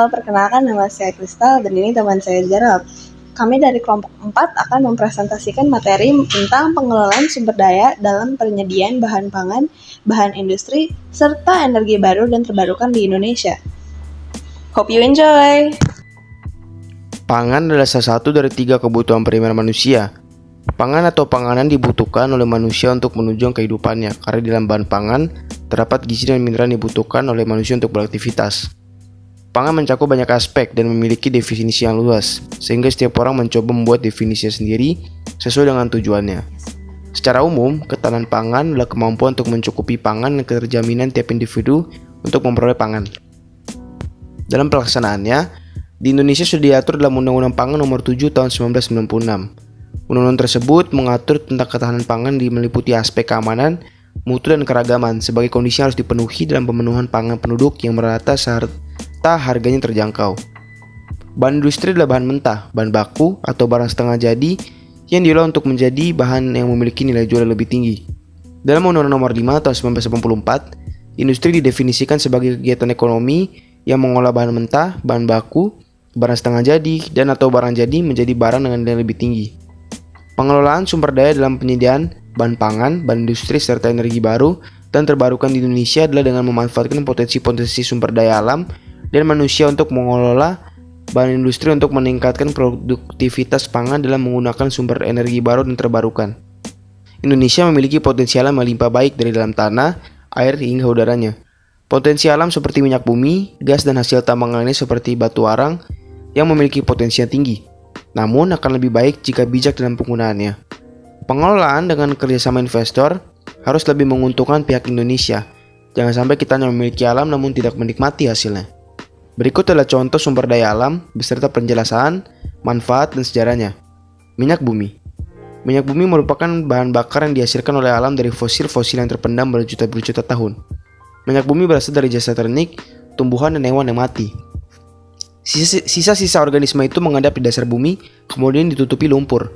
Perkenalkan nama saya Kristal dan ini teman saya Jarab. Kami dari kelompok 4 akan mempresentasikan materi tentang pengelolaan sumber daya dalam penyediaan bahan pangan, bahan industri, serta energi baru dan terbarukan di Indonesia. Hope you enjoy! Pangan adalah salah satu dari 3 kebutuhan primer manusia. Pangan atau panganan dibutuhkan oleh manusia untuk menunjang kehidupannya, karena di dalam bahan pangan terdapat gizi dan mineral yang dibutuhkan oleh manusia untuk beraktivitas. Pangan mencakup banyak aspek dan memiliki definisi yang luas, sehingga setiap orang mencoba membuat definisinya sendiri sesuai dengan tujuannya. Secara umum, ketahanan pangan adalah kemampuan untuk mencukupi pangan dan keterjaminan tiap individu untuk memperoleh pangan. Dalam pelaksanaannya, di Indonesia sudah diatur dalam Undang-Undang Pangan Nomor 7 Tahun 1996. Undang-undang tersebut mengatur tentang ketahanan pangan meliputi aspek keamanan, mutu dan keragaman sebagai kondisi yang harus dipenuhi dalam pemenuhan pangan penduduk yang merata serta harganya terjangkau. Bahan industri adalah bahan mentah, bahan baku, atau barang setengah jadi yang diolah untuk menjadi bahan yang memiliki nilai jual lebih tinggi. Dalam Undang-Undang Nomor 5 Tahun 1984, industri didefinisikan sebagai kegiatan ekonomi yang mengolah bahan mentah, bahan baku, barang setengah jadi, dan atau barang jadi menjadi barang dengan nilai lebih tinggi. Pengelolaan sumber daya dalam penyediaan bahan pangan, bahan industri, serta energi baru dan terbarukan di Indonesia adalah dengan memanfaatkan potensi-potensi sumber daya alam dan manusia untuk mengelola bahan industri untuk meningkatkan produktivitas pangan dalam menggunakan sumber energi baru dan terbarukan. Indonesia memiliki potensi alam yang melimpah baik dari dalam tanah, air, hingga udaranya. Potensi alam seperti minyak bumi, gas dan hasil tambang lainnya seperti batu arang yang memiliki potensi yang tinggi. Namun akan lebih baik jika bijak dalam penggunaannya. Pengelolaan dengan kerjasama investor harus lebih menguntungkan pihak Indonesia. Jangan sampai kita hanya memiliki alam namun tidak menikmati hasilnya. Berikut adalah contoh sumber daya alam beserta penjelasan, manfaat, dan sejarahnya. Minyak bumi. Minyak bumi merupakan bahan bakar yang dihasilkan oleh alam dari fosil-fosil yang terpendam berjuta-juta tahun. Minyak bumi berasal dari jasa teknik, tumbuhan, dan hewan yang mati. Sisa-sisa organisme itu mengendap di dasar bumi, kemudian ditutupi lumpur.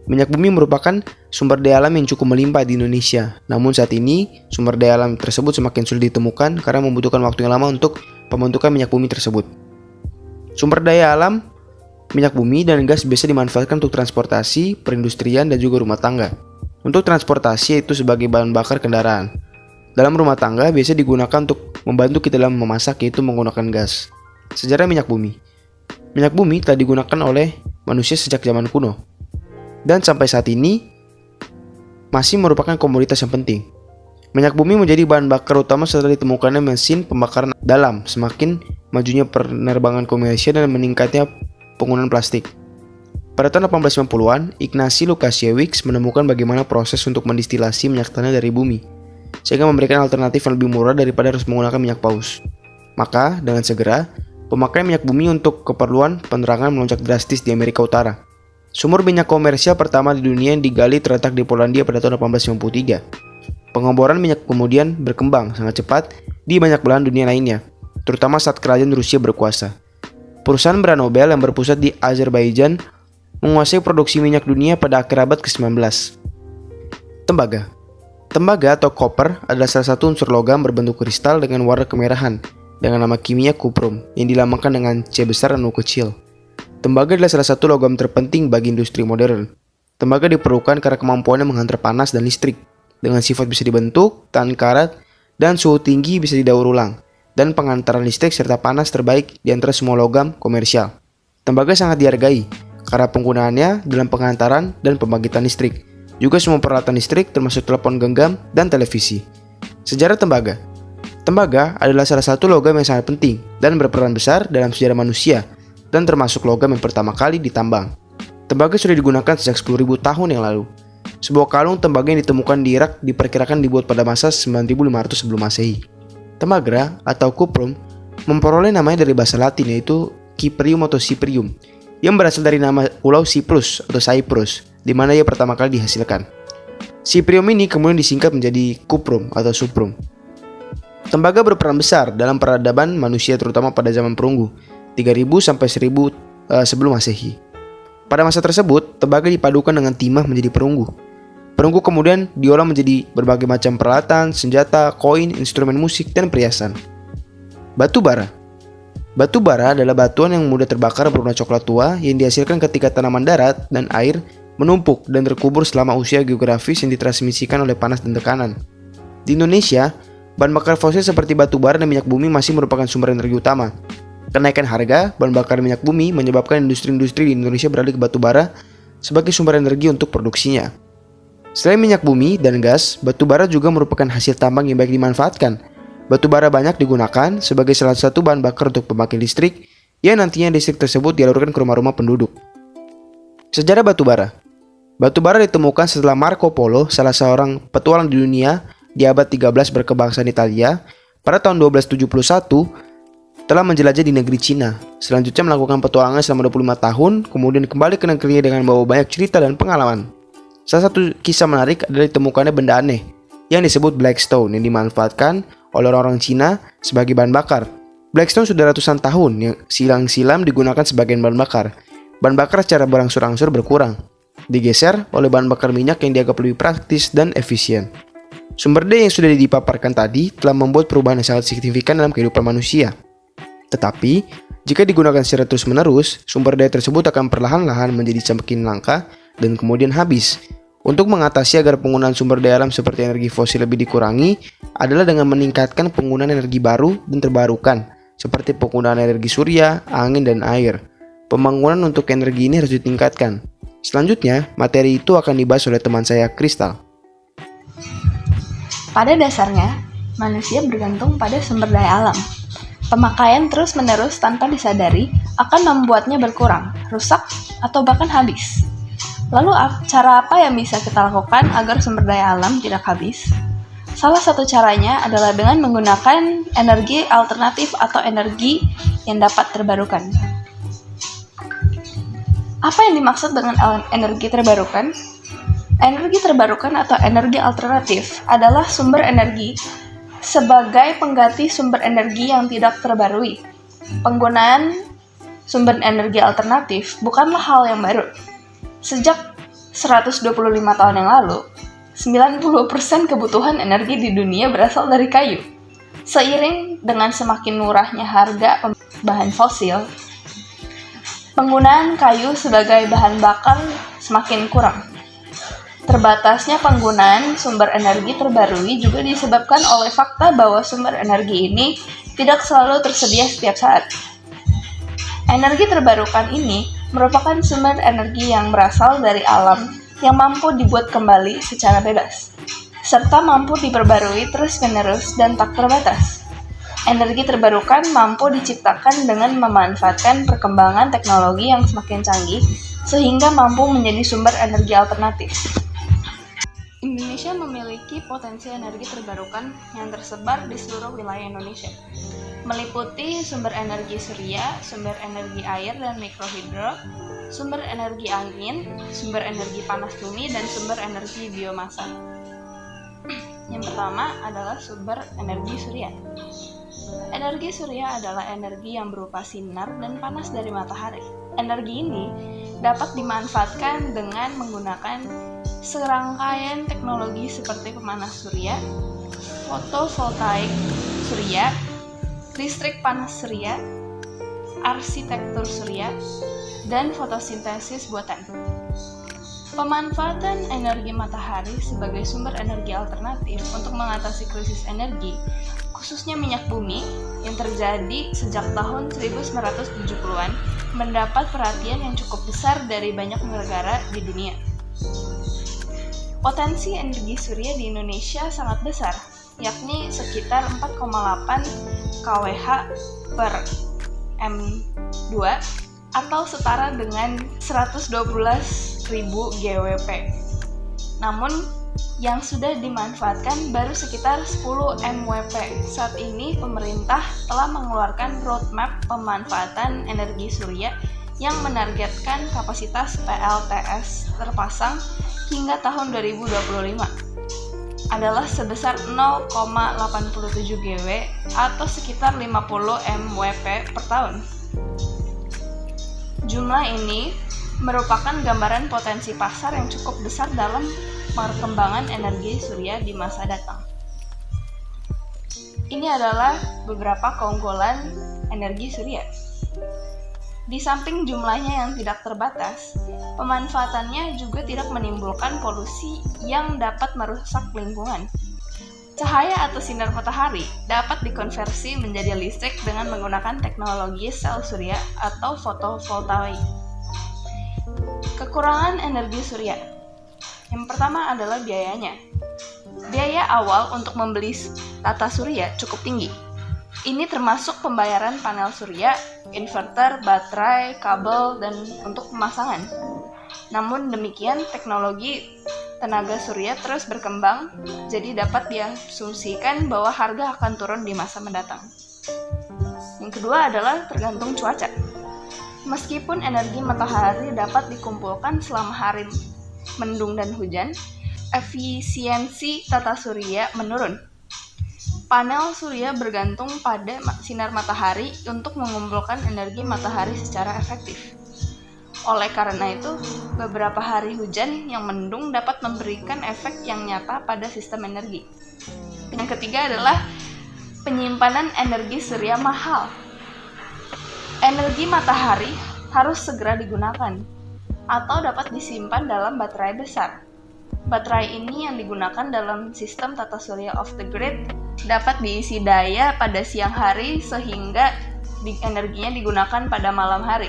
Minyak bumi merupakan sumber daya alam yang cukup melimpah di Indonesia. Namun saat ini, sumber daya alam tersebut semakin sulit ditemukan karena membutuhkan waktu yang lama untuk pembentukan minyak bumi tersebut. Sumber daya alam, minyak bumi dan gas biasa dimanfaatkan untuk transportasi, perindustrian, dan juga rumah tangga. Untuk transportasi yaitu sebagai bahan bakar kendaraan. Dalam rumah tangga biasa digunakan untuk membantu kita dalam memasak yaitu menggunakan gas. Sejarah minyak bumi. Minyak bumi telah digunakan oleh manusia sejak zaman kuno. Dan sampai saat ini masih merupakan komoditas yang penting. Minyak bumi menjadi bahan bakar utama setelah ditemukannya mesin pembakaran dalam semakin majunya penerbangan komersial dan meningkatnya penggunaan plastik. Pada tahun 1890-an, Ignacy Lukasiewicz menemukan bagaimana proses untuk mendistilasi minyak tanah dari bumi, sehingga memberikan alternatif yang lebih murah daripada harus menggunakan minyak paus. Maka, dengan segera, pemakaian minyak bumi untuk keperluan penerangan melonjak drastis di Amerika Utara. Sumur minyak komersial pertama di dunia yang digali terletak di Polandia pada tahun 1893. Pengeboran minyak kemudian berkembang sangat cepat di banyak belahan dunia lainnya, terutama saat kerajaan Rusia berkuasa. Perusahaan beranobel Nobel yang berpusat di Azerbaijan menguasai produksi minyak dunia pada akhir abad ke-19. Tembaga. Tembaga atau koper adalah salah satu unsur logam berbentuk kristal dengan warna kemerahan dengan nama kimia kuprum yang dilambangkan dengan C besar dan U kecil. Tembaga adalah salah satu logam terpenting bagi industri modern. Tembaga diperlukan karena kemampuannya menghantar panas dan listrik. Dengan sifat bisa dibentuk, tahan karat, dan suhu tinggi bisa didaur ulang, dan pengantaran listrik serta panas terbaik di antara semua logam komersial. Tembaga sangat dihargai karena penggunaannya dalam pengantaran dan pembangkitan listrik. Juga semua peralatan listrik termasuk telepon genggam dan televisi. Sejarah tembaga. Tembaga adalah salah satu logam yang sangat penting dan berperan besar dalam sejarah manusia dan termasuk logam yang pertama kali ditambang. Tembaga sudah digunakan sejak 10.000 tahun yang lalu. Sebuah kalung tembaga yang ditemukan di Irak diperkirakan dibuat pada masa 9.500 sebelum Masehi. Tembaga atau kuprum memperoleh namanya dari bahasa Latin yaitu Cyprium atau Cyprium yang berasal dari nama Pulau Cyprus atau Cyprus di mana ia pertama kali dihasilkan. Cyprium ini kemudian disingkat menjadi kuprum atau suprum. Tembaga berperan besar dalam peradaban manusia terutama pada zaman perunggu 3000 sampai 1000 sebelum Masehi. Pada masa tersebut, tembaga dipadukan dengan timah menjadi perunggu. Perunggu kemudian diolah menjadi berbagai macam peralatan, senjata, koin, instrumen musik, dan perhiasan. Batu bara. Batu bara adalah batuan yang mudah terbakar berwarna coklat tua yang dihasilkan ketika tanaman darat dan air menumpuk dan terkubur selama usia geografis yang ditransmisikan oleh panas dan tekanan. Di Indonesia, bahan bakar fosil seperti batu bara dan minyak bumi masih merupakan sumber energi utama. Kenaikan harga bahan bakar minyak bumi menyebabkan industri-industri di Indonesia beralih ke batu bara sebagai sumber energi untuk produksinya. Selain minyak bumi dan gas, batu bara juga merupakan hasil tambang yang baik dimanfaatkan. Batu bara banyak digunakan sebagai salah satu bahan bakar untuk pembangkit listrik, yang nantinya listrik tersebut dialurkan ke rumah-rumah penduduk. Sejarah batu bara. Batu bara ditemukan setelah Marco Polo, salah seorang petualang di dunia di abad 13 berkebangsaan Italia, pada tahun 1271 telah menjelajah di negeri Cina. Selanjutnya melakukan petualangan selama 25 tahun, kemudian kembali ke negerinya dengan membawa banyak cerita dan pengalaman. Salah satu kisah menarik adalah ditemukannya benda aneh yang disebut Blackstone yang dimanfaatkan oleh orang-orang Cina sebagai bahan bakar. Blackstone sudah ratusan tahun yang silang-silam digunakan sebagai bahan bakar. Bahan bakar secara berangsur-angsur berkurang, digeser oleh bahan bakar minyak yang dianggap lebih praktis dan efisien. Sumber daya yang sudah dipaparkan tadi telah membuat perubahan yang sangat signifikan dalam kehidupan manusia. Tetapi, jika digunakan secara terus-menerus, sumber daya tersebut akan perlahan-lahan menjadi semakin langka dan kemudian habis. Untuk mengatasi agar penggunaan sumber daya alam seperti energi fosil lebih dikurangi adalah dengan meningkatkan penggunaan energi baru dan terbarukan, seperti penggunaan energi surya, angin, dan air. Pembangunan untuk energi ini harus ditingkatkan. Selanjutnya, materi itu akan dibahas oleh teman saya, Kristal. Pada dasarnya, manusia bergantung pada sumber daya alam. Pemakaian terus-menerus tanpa disadari akan membuatnya berkurang, rusak, atau bahkan habis. Lalu cara apa yang bisa kita lakukan agar sumber daya alam tidak habis? Salah satu caranya adalah dengan menggunakan energi alternatif atau energi yang dapat terbarukan. Apa yang dimaksud dengan energi terbarukan? Energi terbarukan atau energi alternatif adalah sumber energi sebagai pengganti sumber energi yang tidak terbarui. Penggunaan sumber energi alternatif bukanlah hal yang baru. Sejak 125 tahun yang lalu, 90% kebutuhan energi di dunia berasal dari kayu. Seiring dengan semakin murahnya harga bahan fosil, penggunaan kayu sebagai bahan bakar semakin kurang. Terbatasnya penggunaan sumber energi terbarui juga disebabkan oleh fakta bahwa sumber energi ini tidak selalu tersedia setiap saat. Energi terbarukan ini merupakan sumber energi yang berasal dari alam yang mampu dibuat kembali secara bebas, serta mampu diperbarui terus-menerus dan tak terbatas. Energi terbarukan mampu diciptakan dengan memanfaatkan perkembangan teknologi yang semakin canggih, sehingga mampu menjadi sumber energi alternatif. Indonesia memiliki potensi energi terbarukan yang tersebar di seluruh wilayah Indonesia, meliputi sumber energi surya, sumber energi air dan mikrohidro, sumber energi angin, sumber energi panas bumi, dan sumber energi biomasa. Yang pertama adalah sumber energi surya. Energi surya adalah energi yang berupa sinar dan panas dari matahari. Energi ini dapat dimanfaatkan dengan menggunakan serangkaian teknologi seperti pemanas surya, fotovoltaik surya, listrik panas surya, arsitektur surya, dan fotosintesis buatan. Pemanfaatan energi matahari sebagai sumber energi alternatif untuk mengatasi krisis energi, khususnya minyak bumi, yang terjadi sejak tahun 1970-an, mendapat perhatian yang cukup besar dari banyak negara di dunia. Potensi energi surya di Indonesia sangat besar, yakni sekitar 4,8 kWh per M2 atau setara dengan 112.000 GWP. Namun, yang sudah dimanfaatkan baru sekitar 10 MWP. Saat ini, pemerintah telah mengeluarkan roadmap pemanfaatan energi surya yang menargetkan kapasitas PLTS terpasang hingga tahun 2025 adalah sebesar 0,87 GW atau sekitar 50 MWP per tahun. Jumlah ini merupakan gambaran potensi pasar yang cukup besar dalam perkembangan energi surya di masa datang. Ini adalah beberapa keunggulan energi surya. Di samping jumlahnya yang tidak terbatas, pemanfaatannya juga tidak menimbulkan polusi yang dapat merusak lingkungan. Cahaya atau sinar matahari dapat dikonversi menjadi listrik dengan menggunakan teknologi sel surya atau fotovoltaik. Kekurangan energi surya. Yang pertama adalah biayanya. Biaya awal untuk membeli tata surya cukup tinggi. Ini termasuk pembayaran panel surya, inverter, baterai, kabel, dan untuk pemasangan. Namun demikian, teknologi tenaga surya terus berkembang, jadi dapat diasumsikan bahwa harga akan turun di masa mendatang. Yang kedua adalah tergantung cuaca. Meskipun energi matahari dapat dikumpulkan selama hari mendung dan hujan, efisiensi tata surya menurun. Panel surya bergantung pada sinar matahari untuk mengumpulkan energi matahari secara efektif. Oleh karena itu, beberapa hari hujan yang mendung dapat memberikan efek yang nyata pada sistem energi. Yang ketiga adalah penyimpanan energi surya mahal. Energi matahari harus segera digunakan atau dapat disimpan dalam baterai besar. Baterai ini yang digunakan dalam sistem tata surya off the grid dapat diisi daya pada siang hari sehingga energinya digunakan pada malam hari.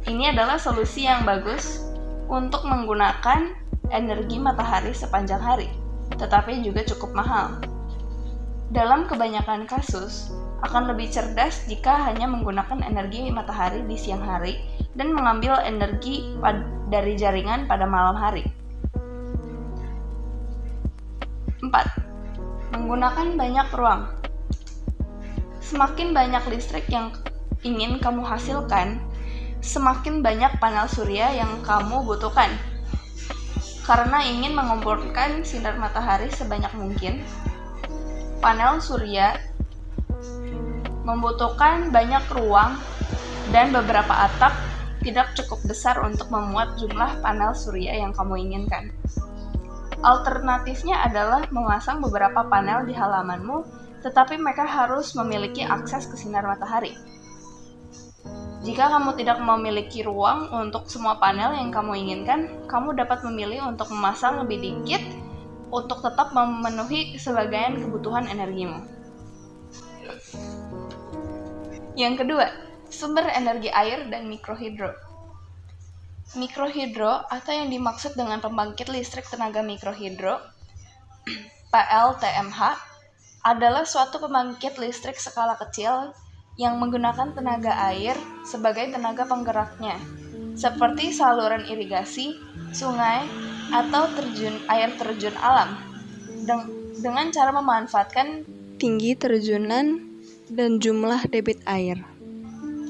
Ini adalah solusi yang bagus untuk menggunakan energi matahari sepanjang hari, tetapi juga cukup mahal. Dalam kebanyakan kasus, akan lebih cerdas jika hanya menggunakan energi matahari di siang hari dan mengambil energi dari jaringan pada malam hari. 4. Menggunakan banyak ruang. Semakin banyak listrik yang ingin kamu hasilkan, semakin banyak panel surya yang kamu butuhkan. Karena ingin mengumpulkan sinar matahari sebanyak mungkin, panel surya membutuhkan banyak ruang dan beberapa atap tidak cukup besar untuk memuat jumlah panel surya yang kamu inginkan. Alternatifnya adalah memasang beberapa panel di halamanmu, tetapi mereka harus memiliki akses ke sinar matahari. Jika kamu tidak memiliki ruang untuk semua panel yang kamu inginkan, kamu dapat memilih untuk memasang lebih dikit untuk tetap memenuhi sebagian kebutuhan energimu. Yang kedua, sumber energi air dan mikrohidro. Mikrohidro atau yang dimaksud dengan pembangkit listrik tenaga mikrohidro (PLTMH) adalah suatu pembangkit listrik skala kecil yang menggunakan tenaga air sebagai tenaga penggeraknya, seperti saluran irigasi, sungai, atau air terjun alam, dengan cara memanfaatkan tinggi terjunan dan jumlah debit air.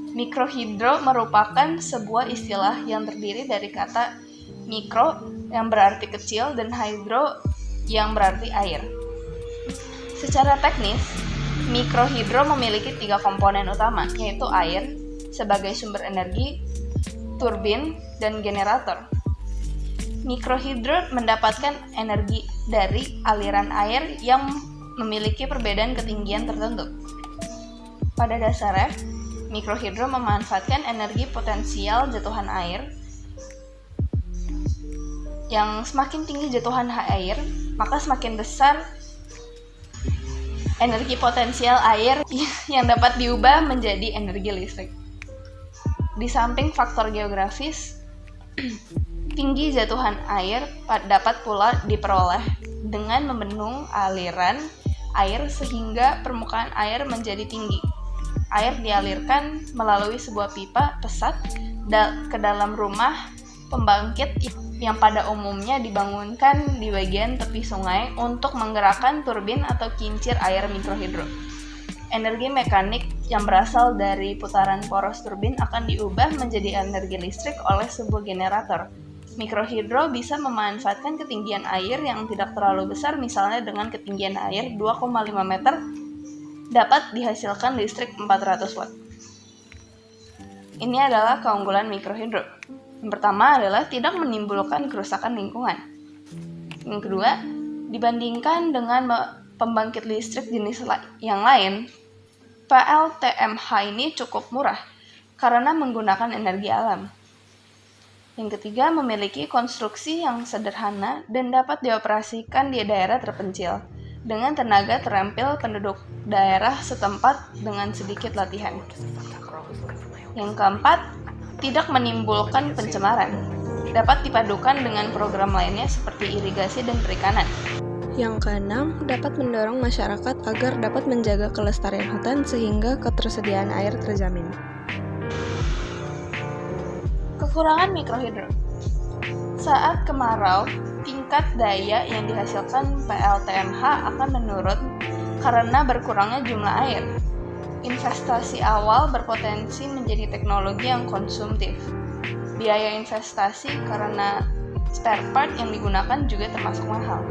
Mikrohidro merupakan sebuah istilah yang terdiri dari kata mikro yang berarti kecil dan hydro yang berarti air. Secara teknis, mikrohidro memiliki 3 komponen utama, yaitu air sebagai sumber energi, turbin, dan generator. Mikrohidro mendapatkan energi dari aliran air yang memiliki perbedaan ketinggian tertentu. Pada dasarnya, mikrohidro memanfaatkan energi potensial jatuhan air. Yang semakin tinggi jatuhan air, maka semakin besar energi potensial air yang dapat diubah menjadi energi listrik. Di samping faktor geografis, tinggi jatuhan air dapat pula diperoleh dengan membendung aliran air sehingga permukaan air menjadi tinggi. Air dialirkan melalui sebuah pipa pesat ke dalam rumah pembangkit yang pada umumnya dibangunkan di bagian tepi sungai untuk menggerakkan turbin atau kincir air mikrohidro. Energi mekanik yang berasal dari putaran poros turbin akan diubah menjadi energi listrik oleh sebuah generator. Mikrohidro bisa memanfaatkan ketinggian air yang tidak terlalu besar, misalnya dengan ketinggian air 2,5 meter, dapat dihasilkan listrik 400 watt. Ini adalah keunggulan mikrohidro. Yang pertama adalah tidak menimbulkan kerusakan lingkungan. Yang kedua, dibandingkan dengan pembangkit listrik jenis yang lain, PLTMH ini cukup murah karena menggunakan energi alam. Yang ketiga, memiliki konstruksi yang sederhana dan dapat dioperasikan di daerah terpencil dengan tenaga terampil penduduk daerah setempat dengan sedikit latihan. Yang keempat, tidak menimbulkan pencemaran. Dapat dipadukan dengan program lainnya seperti irigasi dan perikanan. Yang keenam, dapat mendorong masyarakat agar dapat menjaga kelestarian hutan sehingga ketersediaan air terjamin. Kekurangan mikrohidro. Saat kemarau, tingkat daya yang dihasilkan PLTMH akan menurun karena berkurangnya jumlah air. Investasi awal berpotensi menjadi teknologi yang konsumtif. Biaya investasi karena spare part yang digunakan juga termasuk mahal.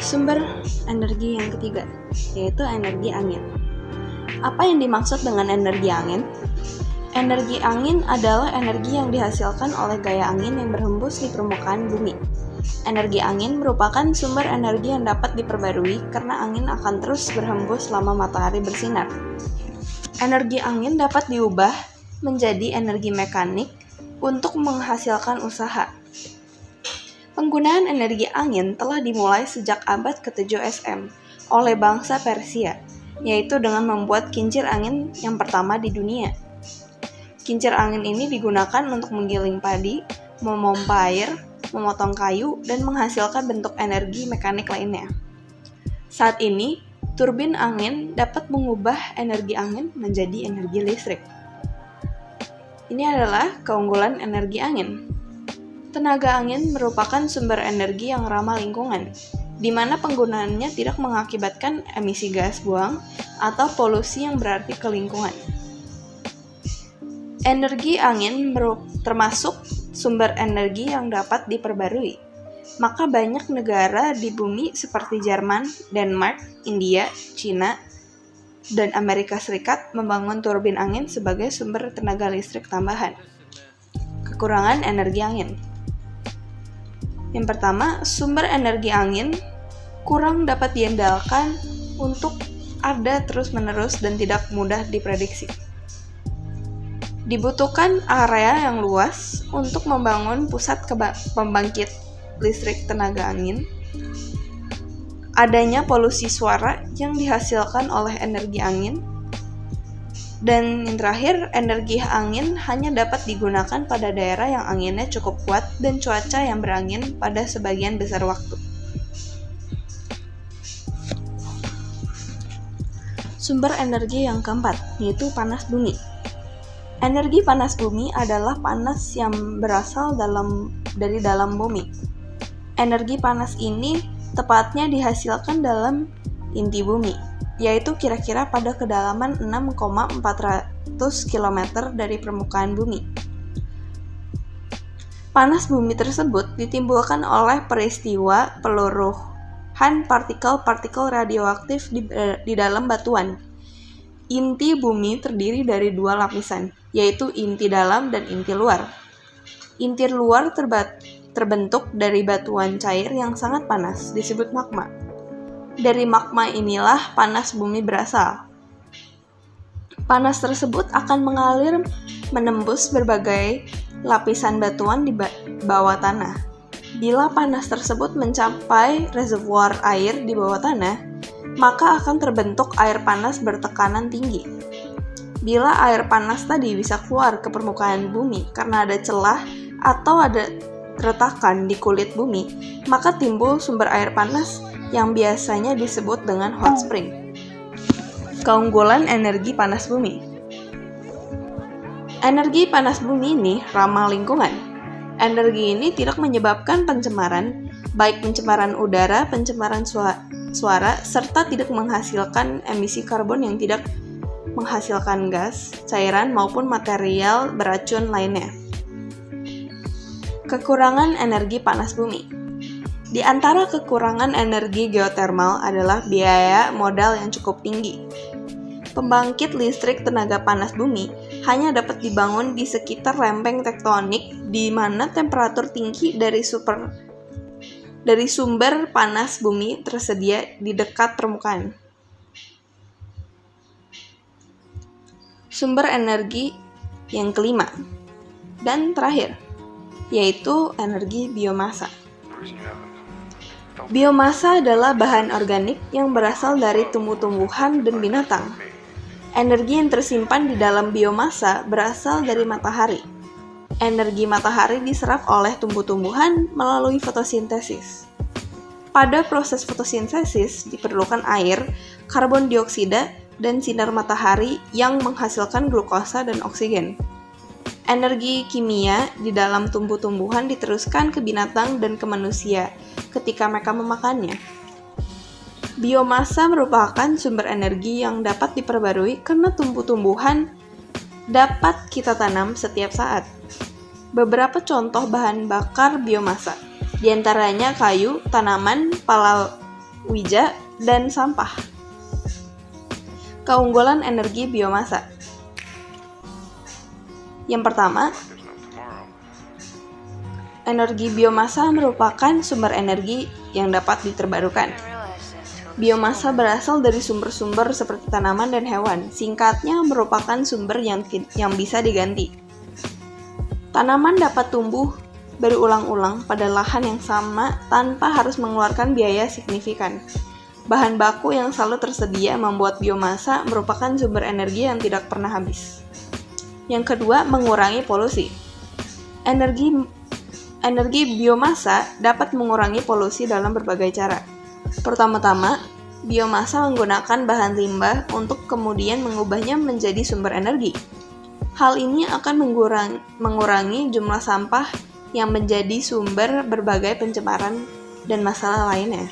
Sumber energi yang ketiga, yaitu energi angin. Apa yang dimaksud dengan energi angin? Energi angin adalah energi yang dihasilkan oleh gaya angin yang berhembus di permukaan bumi. Energi angin merupakan sumber energi yang dapat diperbarui karena angin akan terus berhembus selama matahari bersinar. Energi angin dapat diubah menjadi energi mekanik untuk menghasilkan usaha. Penggunaan energi angin telah dimulai sejak abad ke-7 SM oleh bangsa Persia, yaitu dengan membuat kincir angin yang pertama di dunia. Kincir angin ini digunakan untuk menggiling padi, memompa air, memotong kayu, dan menghasilkan bentuk energi mekanik lainnya. Saat ini, turbin angin dapat mengubah energi angin menjadi energi listrik. Ini adalah keunggulan energi angin. Tenaga angin merupakan sumber energi yang ramah lingkungan, di mana penggunaannya tidak mengakibatkan emisi gas buang atau polusi yang berarti ke lingkungan. Energi angin termasuk sumber energi yang dapat diperbarui. Maka banyak negara di bumi seperti Jerman, Denmark, India, China, dan Amerika Serikat membangun turbin angin sebagai sumber tenaga listrik tambahan. Kekurangan energi angin. Yang pertama, sumber energi angin kurang dapat diandalkan untuk ada terus-menerus dan tidak mudah diprediksi. Dibutuhkan area yang luas untuk membangun pusat pembangkit listrik tenaga angin. Adanya polusi suara yang dihasilkan oleh energi angin. Dan yang terakhir, energi angin hanya dapat digunakan pada daerah yang anginnya cukup kuat dan cuaca yang berangin pada sebagian besar waktu. Sumber energi yang keempat, yaitu panas bumi. Energi panas bumi adalah panas yang berasal dari dalam bumi. Energi panas ini tepatnya dihasilkan dalam inti bumi, yaitu kira-kira pada kedalaman 6,400 km dari permukaan bumi. Panas bumi tersebut ditimbulkan oleh peristiwa peluruhan partikel-partikel radioaktif di dalam batuan. Inti bumi terdiri dari dua lapisan, yaitu inti dalam dan inti luar. Inti luar terbentuk dari batuan cair yang sangat panas, disebut magma. Dari magma inilah panas bumi berasal. Panas tersebut akan mengalir menembus berbagai lapisan batuan di bawah tanah. Bila panas tersebut mencapai reservoir air di bawah tanah, maka akan terbentuk air panas bertekanan tinggi. Bila air panas tadi bisa keluar ke permukaan bumi karena ada celah atau ada retakan di kulit bumi, maka timbul sumber air panas yang biasanya disebut dengan hot spring. Keunggulan energi panas bumi. Energi panas bumi ini ramah lingkungan. Energi ini tidak menyebabkan pencemaran, baik pencemaran udara, pencemaran suara, serta tidak menghasilkan emisi karbon yang tidak menghasilkan gas, cairan, maupun material beracun lainnya. Kekurangan energi panas bumi. Di antara kekurangan energi geotermal adalah biaya modal yang cukup tinggi. Pembangkit listrik tenaga panas bumi hanya dapat dibangun di sekitar lempeng tektonik di mana temperatur tinggi dari sumber panas bumi tersedia di dekat permukaan. Sumber energi yang kelima dan terakhir, yaitu energi biomasa. Biomasa adalah bahan organik yang berasal dari tumbuh-tumbuhan dan binatang. Energi yang tersimpan di dalam biomasa berasal dari matahari. Energi matahari diserap oleh tumbuh-tumbuhan melalui fotosintesis. Pada proses fotosintesis diperlukan air, karbon dioksida, dan sinar matahari yang menghasilkan glukosa dan oksigen. Energi kimia di dalam tumbuh-tumbuhan diteruskan ke binatang dan ke manusia ketika mereka memakannya. Biomasa merupakan sumber energi yang dapat diperbarui karena tumbuh-tumbuhan dapat kita tanam setiap saat. Beberapa contoh bahan bakar biomasa, di antaranya kayu, tanaman, palawija, dan sampah. Keunggulan energi biomasa. Yang pertama, energi biomasa merupakan sumber energi yang dapat diterbarukan. Biomasa berasal dari sumber-sumber seperti tanaman dan hewan. Singkatnya, merupakan sumber yang bisa diganti. Tanaman dapat tumbuh berulang-ulang pada lahan yang sama tanpa harus mengeluarkan biaya signifikan. Bahan baku yang selalu tersedia membuat biomasa merupakan sumber energi yang tidak pernah habis. Yang kedua, mengurangi polusi. Energi biomasa dapat mengurangi polusi dalam berbagai cara. Pertama-tama, biomasa menggunakan bahan limbah untuk kemudian mengubahnya menjadi sumber energi. Hal ini akan mengurangi jumlah sampah yang menjadi sumber berbagai pencemaran dan masalah lainnya.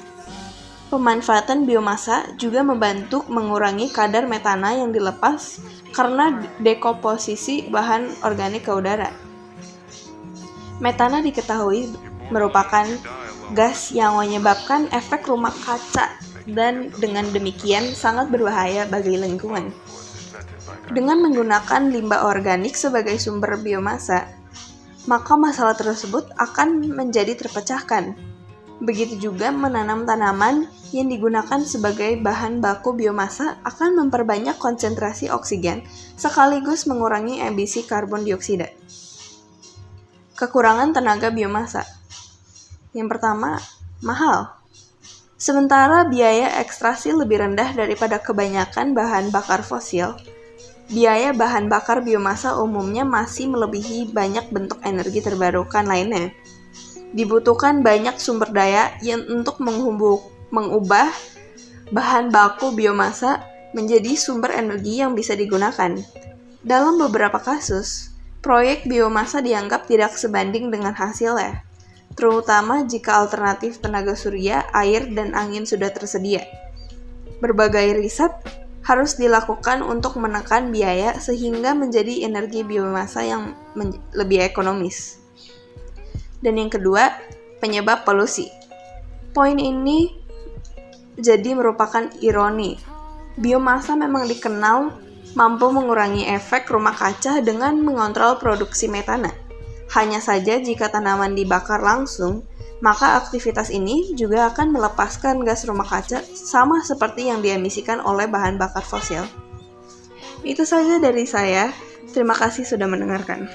Pemanfaatan biomasa juga membantu mengurangi kadar metana yang dilepas karena dekomposisi bahan organik ke udara. Metana diketahui merupakan gas yang menyebabkan efek rumah kaca dan dengan demikian sangat berbahaya bagi lingkungan. Dengan menggunakan limbah organik sebagai sumber biomasa, maka masalah tersebut akan menjadi terpecahkan. Begitu juga menanam tanaman yang digunakan sebagai bahan baku biomasa akan memperbanyak konsentrasi oksigen sekaligus mengurangi emisi karbon dioksida. Kekurangan tenaga biomasa. Yang pertama, mahal. Sementara biaya ekstraksi lebih rendah daripada kebanyakan bahan bakar fosil, biaya bahan bakar biomasa umumnya masih melebihi banyak bentuk energi terbarukan lainnya. Dibutuhkan banyak sumber daya yang untuk mengubah bahan baku biomasa menjadi sumber energi yang bisa digunakan. Dalam beberapa kasus, proyek biomasa dianggap tidak sebanding dengan hasilnya, terutama jika alternatif tenaga surya, air, dan angin sudah tersedia. Berbagai riset harus dilakukan untuk menekan biaya sehingga menjadi energi biomasa yang lebih ekonomis. Dan yang kedua, penyebab polusi. Poin ini jadi merupakan ironi. Biomasa memang dikenal mampu mengurangi efek rumah kaca dengan mengontrol produksi metana. Hanya saja jika tanaman dibakar langsung, maka aktivitas ini juga akan melepaskan gas rumah kaca sama seperti yang diemisikan oleh bahan bakar fosil. Itu saja dari saya. Terima kasih sudah mendengarkan.